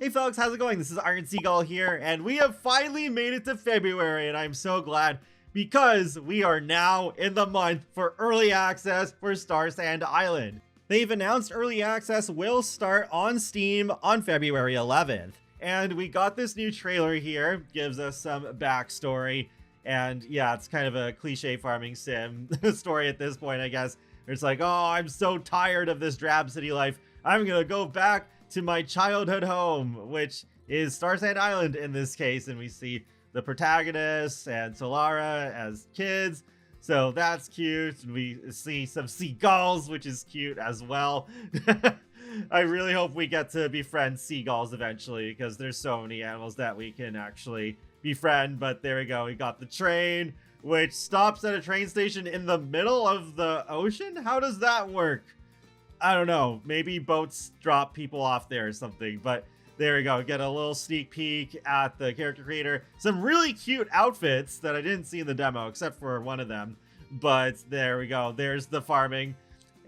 Hey folks, how's it going? This is Iron Seagull here, and we have finally made it to February, and I'm so glad because we are now in the month for early access for Starsand Island. They've announced early access will start on Steam on February 11th, and we got this new trailer here, gives us some backstory, and yeah, it's kind of a cliche farming sim story at this point, I guess. It's like, oh, I'm so tired of this drab city life, I'm gonna go back to my childhood home, which is Starsand Island in this case, and we see the protagonist and Solara as kids, so that's cute. We see some seagulls, which is cute as well. I really hope we get to befriend seagulls eventually, because there's so many animals that we can actually befriend. But there we go, we got the train, which stops at a train station in the middle of the ocean. How does that work? I don't know, maybe boats drop people off there or something, but there we go. Get a little sneak peek at the character creator. Some really cute outfits that I didn't see in the demo, except for one of them. But there we go. There's the farming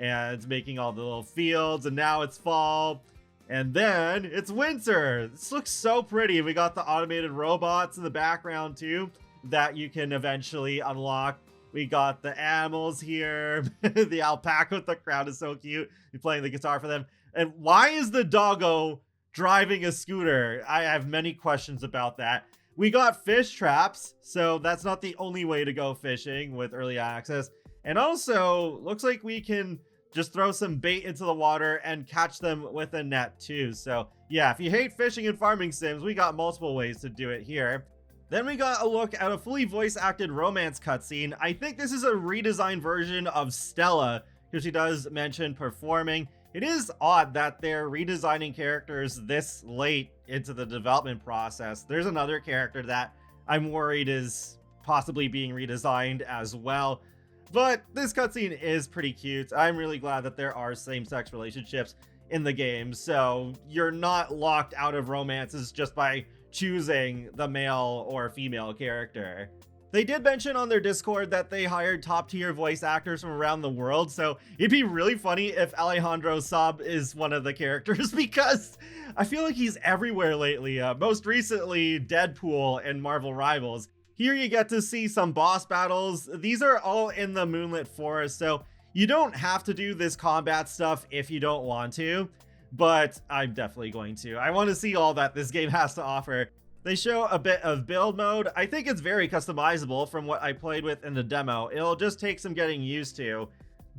and making all the little fields, and now it's fall. And then it's winter. This looks so pretty. We got the automated robots in the background too that you can eventually unlock. We got the animals here. The alpaca with the crown is so cute. He's playing the guitar for them. And why is the doggo driving a scooter? I have many questions about that. We got fish traps, so that's not the only way to go fishing with early access. And also, looks like we can just throw some bait into the water and catch them with a net too. So yeah, if you hate fishing and farming sims, we got multiple ways to do it here. Then we got a look at a fully voice-acted romance cutscene. I think this is a redesigned version of Stella, because she does mention performing. It is odd that they're redesigning characters this late into the development process. There's another character that I'm worried is possibly being redesigned as well. But this cutscene is pretty cute. I'm really glad that there are same-sex relationships in the game, so you're not locked out of romances just by choosing the male or female character. They did mention on their Discord that they hired top-tier voice actors from around the world, so it'd be really funny if Alejandro Saab is one of the characters, because I feel like he's everywhere lately. Most recently, Deadpool and Marvel Rivals. Here you get to see some boss battles. These are all in the Moonlit Forest, so you don't have to do this combat stuff if you don't want to, but I'm definitely going to. I want to see all that this game has to offer. They show a bit of build mode. I think it's very customizable from what I played with in the demo. It'll just take some getting used to,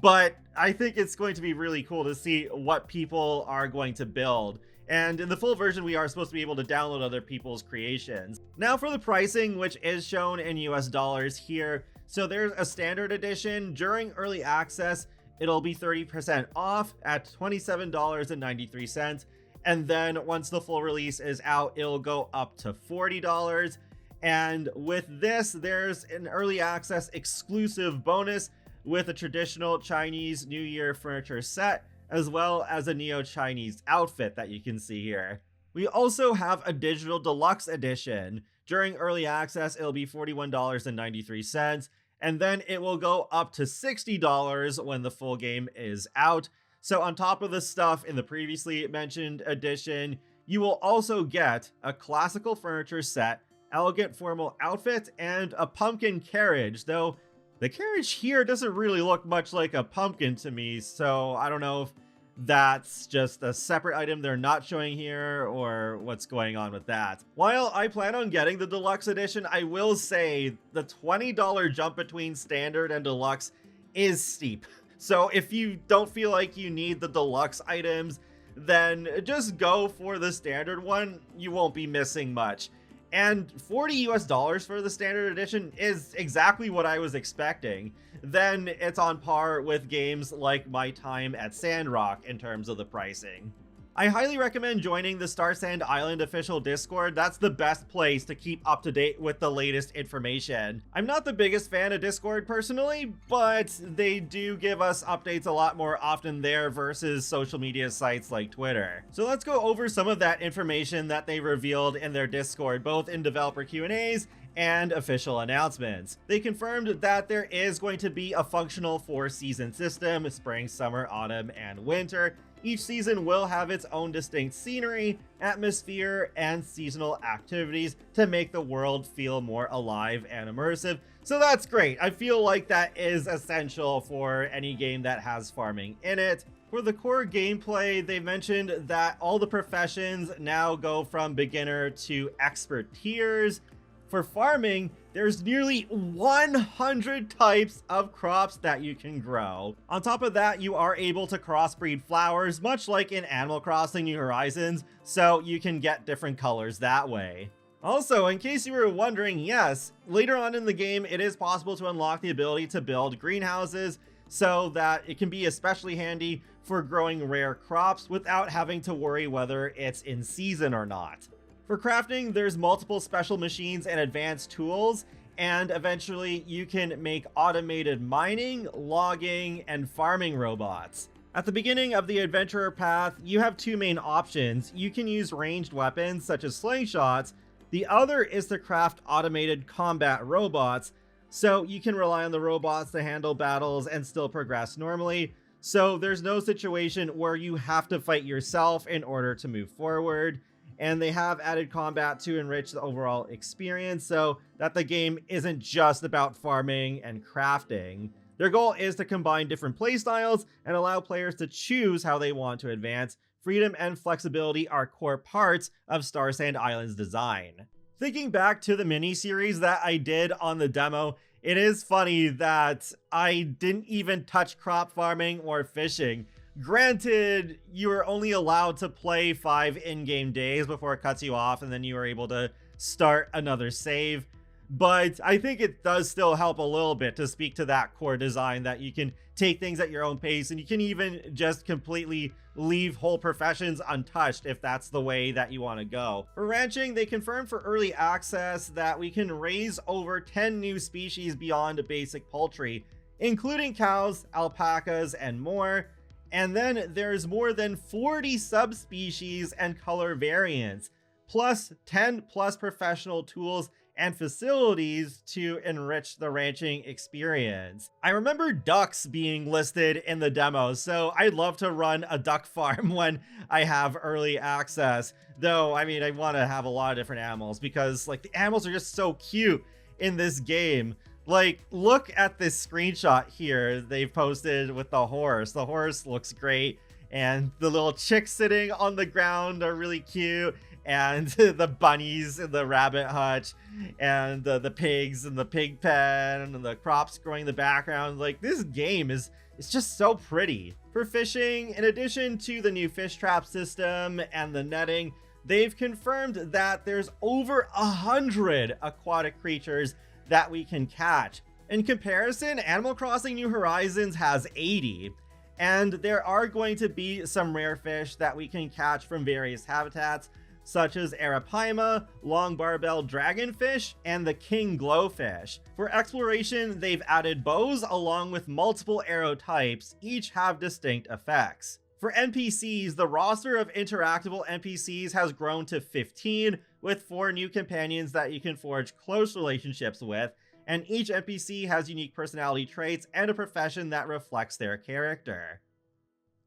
but I think it's going to be really cool to see what people are going to build. And in the full version, we are supposed to be able to download other people's creations. Now for the pricing, which is shown in US dollars here. So there's a standard edition. During early access, it'll be 30% off at $27.93. And then once the full release is out, it'll go up to $40. And with this, there's an early access exclusive bonus with a traditional Chinese New Year furniture set, as well as a Neo-Chinese outfit that you can see here. We also have a digital deluxe edition. During early access, it'll be $41.93. And then it will go up to $60 when the full game is out. So on top of the stuff in the previously mentioned edition, you will also get a classical furniture set, elegant formal outfit, and a pumpkin carriage, though the carriage here doesn't really look much like a pumpkin to me, so I don't know if that's just a separate item they're not showing here or what's going on with that. While I plan on getting the deluxe edition, I will say the $20 jump between standard and deluxe is steep. So if you don't feel like you need the deluxe items, then just go for the standard one. You won't be missing much. And $40 for the standard edition is exactly what I was expecting. Then it's on par with games like my time at Sandrock in terms of the pricing. I highly recommend joining the Starsand Island official Discord. That's the best place to keep up to date with the latest information. I'm not the biggest fan of Discord personally, but they do give us updates a lot more often there versus social media sites like Twitter. So let's go over some of that information that they revealed in their Discord, both in developer Q&As and official announcements. They confirmed that there is going to be a functional 4-season system, spring, summer, autumn, and winter. Each season will have its own distinct scenery, atmosphere, and seasonal activities to make the world feel more alive and immersive. So that's great. I feel like that is essential for any game that has farming in it. For the core gameplay, they mentioned that all the professions now go from beginner to expert tiers. For farming, there's nearly 100 types of crops that you can grow. On top of that, you are able to crossbreed flowers, much like in Animal Crossing New Horizons, so you can get different colors that way. Also, in case you were wondering, yes, later on in the game, it is possible to unlock the ability to build greenhouses so that it can be especially handy for growing rare crops without having to worry whether it's in season or not. For crafting, there's multiple special machines and advanced tools, and eventually you can make automated mining, logging, and farming robots. At the beginning of the adventurer path, you have two main options. You can use ranged weapons such as slingshots. The other is to craft automated combat robots, so you can rely on the robots to handle battles and still progress normally. So there's no situation where you have to fight yourself in order to move forward. And they have added combat to enrich the overall experience so that the game isn't just about farming and crafting. Their goal is to combine different playstyles and allow players to choose how they want to advance. Freedom and flexibility are core parts of Starsand Island's design. Thinking back to the mini-series that I did on the demo, it is funny that I didn't even touch crop farming or fishing. Granted, you were only allowed to play 5 in-game days before it cuts you off, and then you were able to start another save. But I think it does still help a little bit to speak to that core design that you can take things at your own pace, and you can even just completely leave whole professions untouched if that's the way that you want to go. For ranching, they confirmed for early access that we can raise over 10 new species beyond basic poultry, including cows, alpacas, and more. And then there's more than 40 subspecies and color variants, plus 10 plus professional tools and facilities to enrich the ranching experience. I remember ducks being listed in the demo, so I'd love to run a duck farm when I have early access. Though, I mean, I want to have a lot of different animals because, like, the animals are just so cute in this game. Like, look at this screenshot here they've posted with the horse. The horse looks great, and the little chicks sitting on the ground are really cute, and the bunnies in the rabbit hutch, and the pigs in the pig pen, and the crops growing in the background. Like, this game it's just so pretty. For fishing, in addition to the new fish trap system and the netting, they've confirmed that there's over 100 aquatic creatures that we can catch. In comparison, Animal Crossing New Horizons has 80, and there are going to be some rare fish that we can catch from various habitats, such as Arapaima, long barbell dragonfish, and the king glowfish. For exploration, they've added bows along with multiple arrow types, each have distinct effects. For NPCs, the roster of interactable NPCs has grown to 15, with 4 new companions that you can forge close relationships with, and each NPC has unique personality traits and a profession that reflects their character.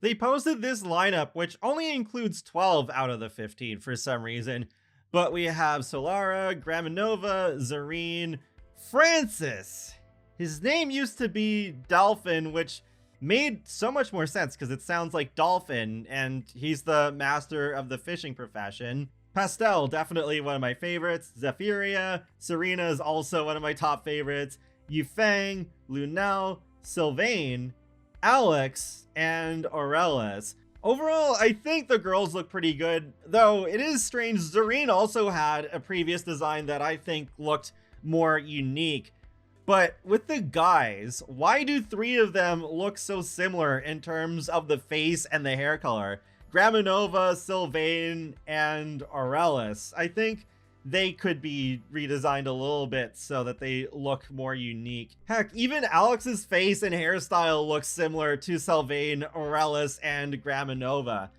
They posted this lineup, which only includes 12 out of the 15 for some reason, but we have Solara, Graminova, Zareen, Francis. His name used to be Dolphin, which made so much more sense because it sounds like dolphin, and he's the master of the fishing profession. Pastel, definitely one of my favorites. Zephyria, Serena is also one of my top favorites. Yufeng, Lunel, Sylvain, Alex, and Aurelis. Overall, I think the girls look pretty good, though it is strange. Zareen also had a previous design that I think looked more unique. But with the guys, why do 3 of them look so similar in terms of the face and the hair color? Graminova, Sylvain, and Aurelis. I think they could be redesigned a little bit so that they look more unique. Heck, even Alex's face and hairstyle looks similar to Sylvain, Aurelis, and Graminova.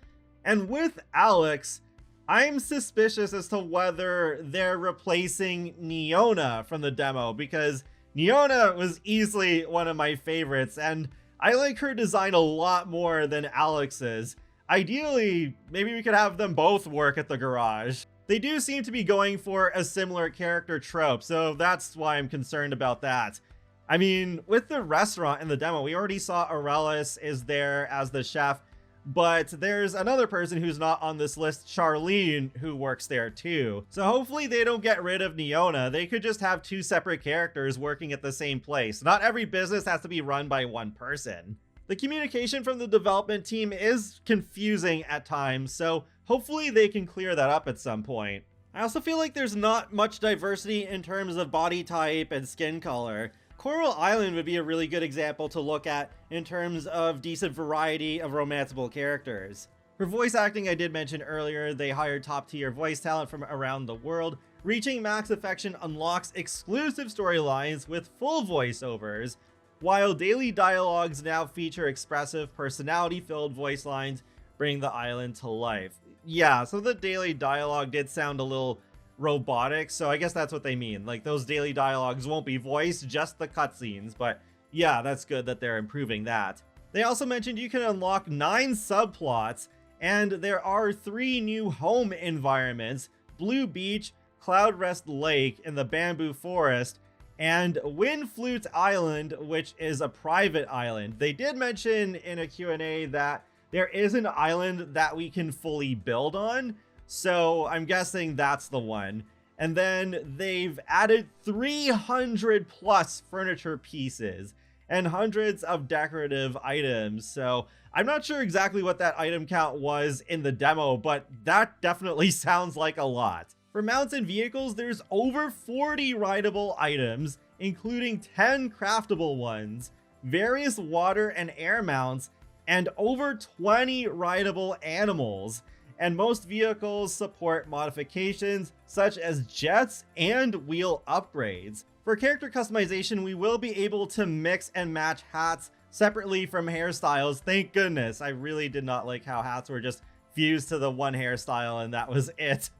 And with Alex, I'm suspicious as to whether they're replacing Neona from the demo, because Neona was easily one of my favorites, and I like her design a lot more than Alex's. ideally, maybe we could have them both work at the garage. They do seem to be going for a similar character trope, so that's why I'm concerned about that. I mean, with the restaurant in the demo, we already saw Aurelius is there as the chef, but there's another person who's not on this list, Charlene, who works there too. So hopefully they don't get rid of Neona. They could just have two separate characters working at the same place. Not every business has to be run by one person. The communication from the development team is confusing at times, so hopefully they can clear that up at some point. I also feel like there's not much diversity in terms of body type and skin color. Coral Island would be a really good example to look at in terms of decent variety of romanceable characters. For voice acting, I did mention earlier, they hired top tier voice talent from around the world. Reaching max affection unlocks exclusive storylines with full voiceovers, while daily dialogues now feature expressive, personality-filled voice lines, bringing the island to life. Yeah, so the daily dialogue did sound a little robotic, so I guess that's what they mean. Like, those daily dialogues won't be voiced, just the cutscenes, but yeah, that's good that they're improving that. They also mentioned you can unlock 9 subplots, and there are 3 new home environments: Blue Beach, Cloud Rest Lake in the Bamboo Forest, and Wind Flute Island, which is a private island. They did mention in a Q&A that there is an island that we can fully build on, so I'm guessing that's the one. And then they've added 300 plus furniture pieces and hundreds of decorative items, so I'm not sure exactly what that item count was in the demo, but that definitely sounds like a lot. For mounts and vehicles, there's over 40 rideable items, including 10 craftable ones, various water and air mounts, and over 20 rideable animals. And most vehicles support modifications such as jets and wheel upgrades. For character customization, we will be able to mix and match hats separately from hairstyles. Thank goodness. I really did not like how hats were just fused to the one hairstyle and that was it.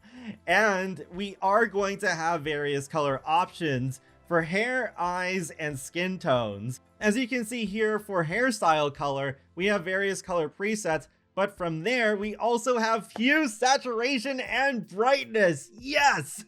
And we are going to have various color options for hair, eyes, and skin tones. As you can see here, for hairstyle color, we have various color presets, but from there, we also have hue, saturation, and brightness. Yes!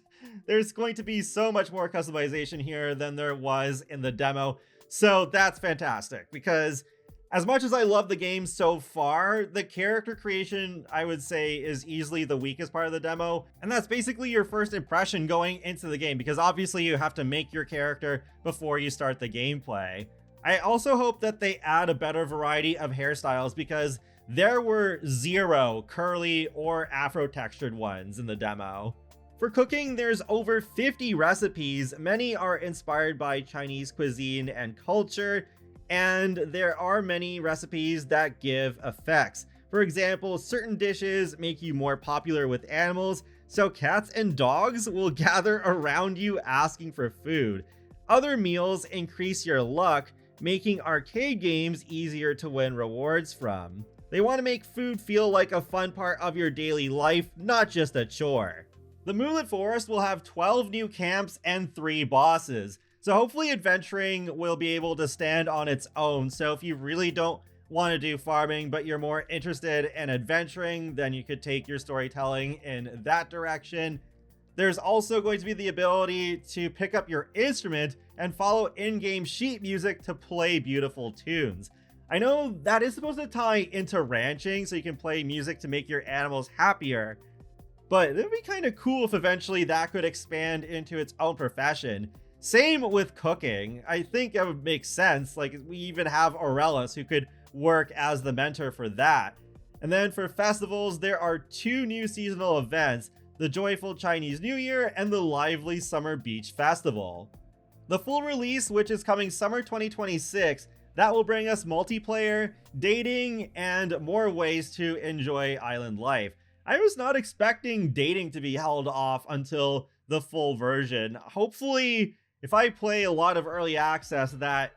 There's going to be so much more customization here than there was in the demo. So that's fantastic, because as much as I love the game so far, the character creation, I would say, is easily the weakest part of the demo. And that's basically your first impression going into the game, because obviously you have to make your character before you start the gameplay. I also hope that they add a better variety of hairstyles, because there were 0 curly or afro textured ones in the demo. For cooking, there's over 50 recipes. Many are inspired by Chinese cuisine and culture, and there are many recipes that give effects. For example, certain dishes make you more popular with animals, so cats and dogs will gather around you asking for food. Other meals increase your luck, making arcade games easier to win rewards from. They want to make food feel like a fun part of your daily life, not just a chore. The Moonlit Forest will have 12 new camps and 3 bosses. So hopefully adventuring will be able to stand on its own. So if you really don't want to do farming, but you're more interested in adventuring, then you could take your storytelling in that direction. There's also going to be the ability to pick up your instrument and follow in-game sheet music to play beautiful tunes. I know that is supposed to tie into ranching, so you can play music to make your animals happier, but it would be kind of cool if eventually that could expand into its own profession. Same with cooking. I think it would make sense. Like, we even have Aurelius who could work as the mentor for that. And then for festivals, there are 2 new seasonal events: the Joyful Chinese New Year and the Lively Summer Beach Festival. The full release, which is coming summer 2026, that will bring us multiplayer, dating, and more ways to enjoy island life. I was not expecting dating to be held off until the full version. Hopefully, if I play a lot of early access, that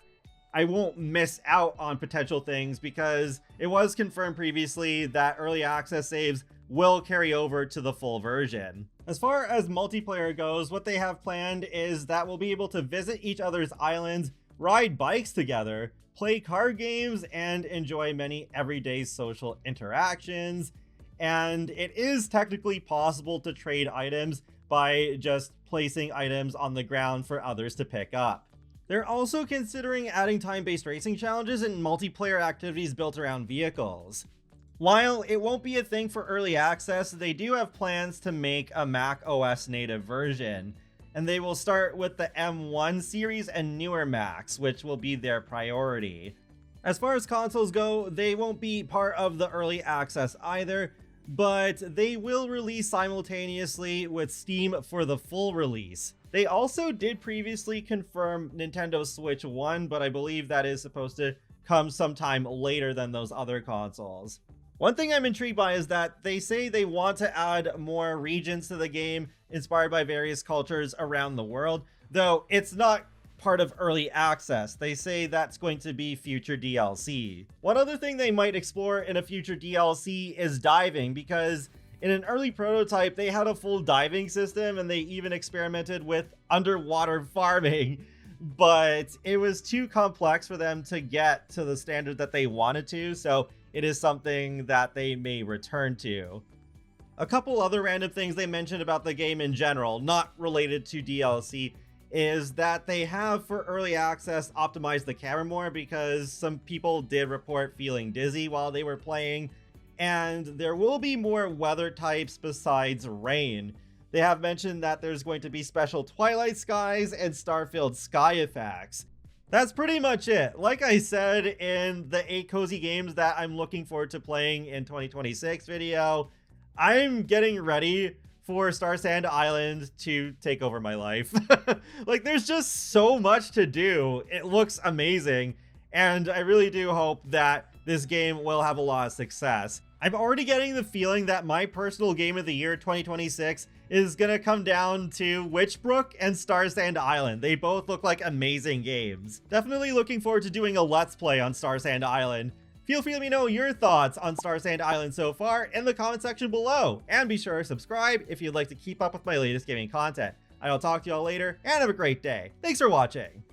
I won't miss out on potential things, because it was confirmed previously that early access saves will carry over to the full version. As far as multiplayer goes, what they have planned is that we'll be able to visit each other's islands, ride bikes together, play card games, and enjoy many everyday social interactions. And it is technically possible to trade items by just placing items on the ground for others to pick up. They're also considering adding time-based racing challenges and multiplayer activities built around vehicles. While it won't be a thing for early access, they do have plans to make a Mac OS native version, and they will start with the M1 series and newer Macs, which will be their priority. As far as consoles go, they won't be part of the early access either, but they will release simultaneously with Steam for the full release. They also did previously confirm Nintendo Switch 1, but I believe that is supposed to come sometime later than those other consoles. One thing I'm intrigued by is that they say they want to add more regions to the game inspired by various cultures around the world, though it's not part of early access. They say that's going to be future DLC. One other thing they might explore in a future DLC is diving, because in an early prototype they had a full diving system and they even experimented with underwater farming, but it was too complex for them to get to the standard that they wanted to, so it is something that they may return to. A couple other random things they mentioned about the game in general, not related to DLC, is that they have, for early access, optimized the camera more because some people did report feeling dizzy while they were playing, and there will be more weather types besides rain. They have mentioned that there's going to be special twilight skies and star-filled sky effects. That's pretty much it. Like I said in the 8 cozy games that I'm looking forward to playing in 2026 video, I'm getting ready for Starsand Island to take over my life. Like, there's just so much to do. It looks amazing, and I really do hope that this game will have a lot of success. I'm already getting the feeling that my personal game of the year 2026 is gonna come down to Witchbrook and Starsand Island. They both look like amazing games. Definitely looking forward to doing a Let's Play on Starsand Island. Feel free to let me know your thoughts on Starsand Island so far in the comment section below. And be sure to subscribe if you'd like to keep up with my latest gaming content. I'll talk to y'all later, and have a great day. Thanks for watching.